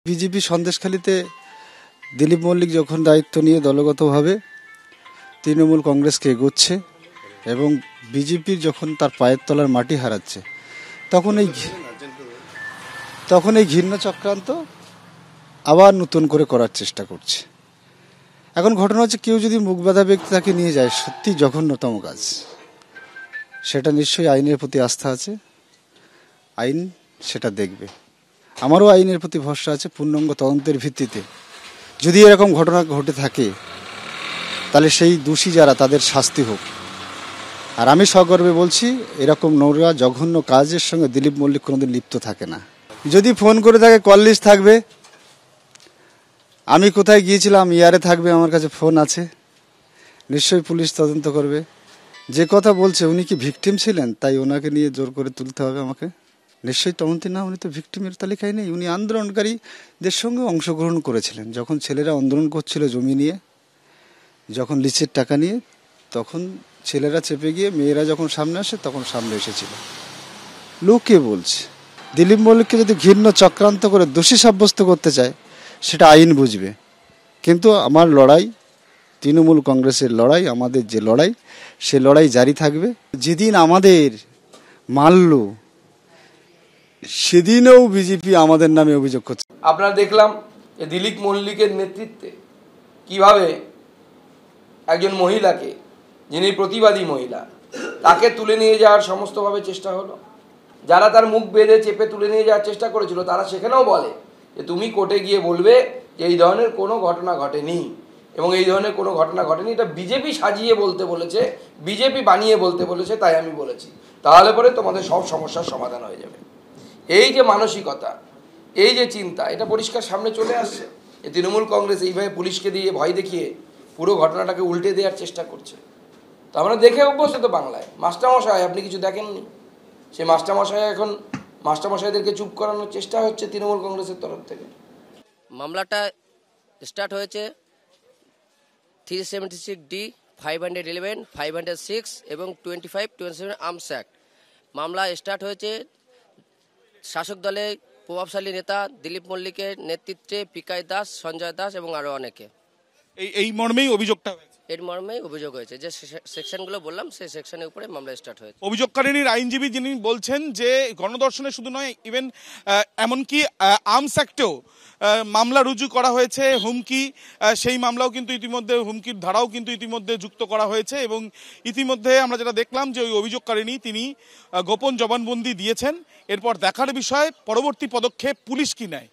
BJP সন্দেশখালীতে Dilip Mallick যখন দায়িত্ব নিয়ে দলগতভাবে তৃণমূল কংগ্রেসকে এগোচ্ছে এবং বিজেপির যখন তার পায়ের তলার মাটি হারাচ্ছে তখন এই ঘৃণ্য চক্রান্ত আবার নতুন করে করার চেষ্টা করছে। এখন ঘটনা হচ্ছে, কেউ যদি মুখ বাঁধা ব্যক্তি তাকে নিয়ে যায়, সত্যি জঘন্যতম কাজ। সেটা নিশ্চয়ই আইনের প্রতি আস্থা আছে, আইন সেটা দেখবে। আমারও আইনের প্রতি ভরসা আছে। পূর্ণাঙ্গ তদন্তের ভিত্তিতে যদি এরকম ঘটনা ঘটে থাকে, তাহলে সেই দোষী যারা, তাদের শাস্তি হোক। আর আমি সগর্বে বলছি, এরকম নোংরা জঘন্য কাজের সঙ্গে দিলীপ মল্লিক কোনোদিন লিপ্ত থাকে না। যদি ফোন করে থাকে, কল লিস্ট থাকবে, আমি কোথায় গিয়েছিলাম ইয়ারে থাকবে, আমার কাছে ফোন আছে, নিশ্চয়ই পুলিশ তদন্ত করবে। যে কথা বলছে, উনি কি ভিকটিম ছিলেন তাই ওনাকে নিয়ে জোর করে তুলতে হবে আমাকে? নিশ্চয়ই তদন্তে না, উনি তো ভিকটিমের তালিকায় নেই। উনি আন্দোলনকারীদের সঙ্গে অংশগ্রহণ করেছিলেন। যখন ছেলেরা আন্দোলন করছিল জমি নিয়ে, যখন লিচের টাকা নিয়ে, তখন ছেলেরা চেপে গিয়ে মেয়েরা যখন সামনে আসে, তখন সামনে এসেছিল। লোকে বলছে, দিলীপ মল্লিককে যদি ঘৃণ্য চক্রান্ত করে দোষী সাব্যস্ত করতে চায়, সেটা আইন বুঝবে। কিন্তু আমার লড়াই, তৃণমূল কংগ্রেসের লড়াই, আমাদের যে লড়াই, সে লড়াই জারি থাকবে। যেদিন আমাদের মানল, সেদিনও বিজেপি আমাদের নামে অভিযোগ করছে। আপনারা দেখলাম যে দিলীপ মল্লিকের নেতৃত্বে কিভাবে একজন মহিলাকে, যিনি প্রতিবাদী মহিলা, তাকে তুলে নিয়ে যাওয়ার সমস্তভাবে চেষ্টা হলো। যারা তার মুখ বেঁধে চেপে তুলে নিয়ে যাওয়ার চেষ্টা করেছিল, তারা সেখানেও বলে যে তুমি কোর্টে গিয়ে বলবে যে এই ধরনের কোনো ঘটনা ঘটেনি, এবং এই ধরনের কোনো ঘটনা ঘটেনি, এটা বিজেপি সাজিয়ে বলতে বলেছে, বিজেপি বানিয়ে বলতে বলেছে, তাই আমি বলেছি। তাহলে পরে তোমাদের সব সমস্যার সমাধান হয়ে যাবে। এই যে মানসিকতা, এই যে চিন্তা, এটা পরিষ্কার সামনে চলে আসছে। যে তৃণমূল কংগ্রেস এইভাবে পুলিশকে দিয়ে ভয় দেখিয়ে পুরো ঘটনাটাকে উল্টে দেওয়ার চেষ্টা করছে। তো আমরা দেখে অভ্যস্ত তো বাংলায়। মাস্টারমশাই, আপনি কিছু দেখেননি? সে মাস্টারমশাই, এখন মাস্টারমশাইদেরকে চুপ করানোর চেষ্টা হচ্ছে তৃণমূল কংগ্রেসের তরফ থেকে। মামলাটা স্টার্ট হয়েছে 376D, 511, 506 এবং 25-27 আর্মস অ্যাক্ট। মামলা স্টার্ট হয়েছে শাসক দলের প্রভাবশালী নেতা দিলীপ মল্লিকের নেতৃত্বে পিকাই দাস, সঞ্জয় দাস এবং আরও অনেকে। এই মর্মেই অভিযোগটা হয়েছে। এর মর্মেই অভিযোগ হয়েছে। যে সেকশনগুলো বললাম, সেই সেকশনের উপরে মামলা স্টার্ট হয়েছে। অভিযোগকারিনীর আইনজীবী যিনি বলছেন যে গণধর্ষণে শুধু নয়, ইভেন এমনকি আর্মস অ্যাক্টেও মামলা রুজু করা হয়েছে। হুমকি, সেই মামলাও কিন্তু ইতিমধ্যে, হুমকির ধারাও কিন্তু ইতিমধ্যে যুক্ত করা হয়েছে। এবং ইতিমধ্যে আমরা যেটা দেখলাম যে ওই অভিযোগকারিনী তিনি গোপন জবানবন্দি দিয়েছেন। এরপর দেখার বিষয় পরবর্তী পদক্ষেপ পুলিশ কি নেয়।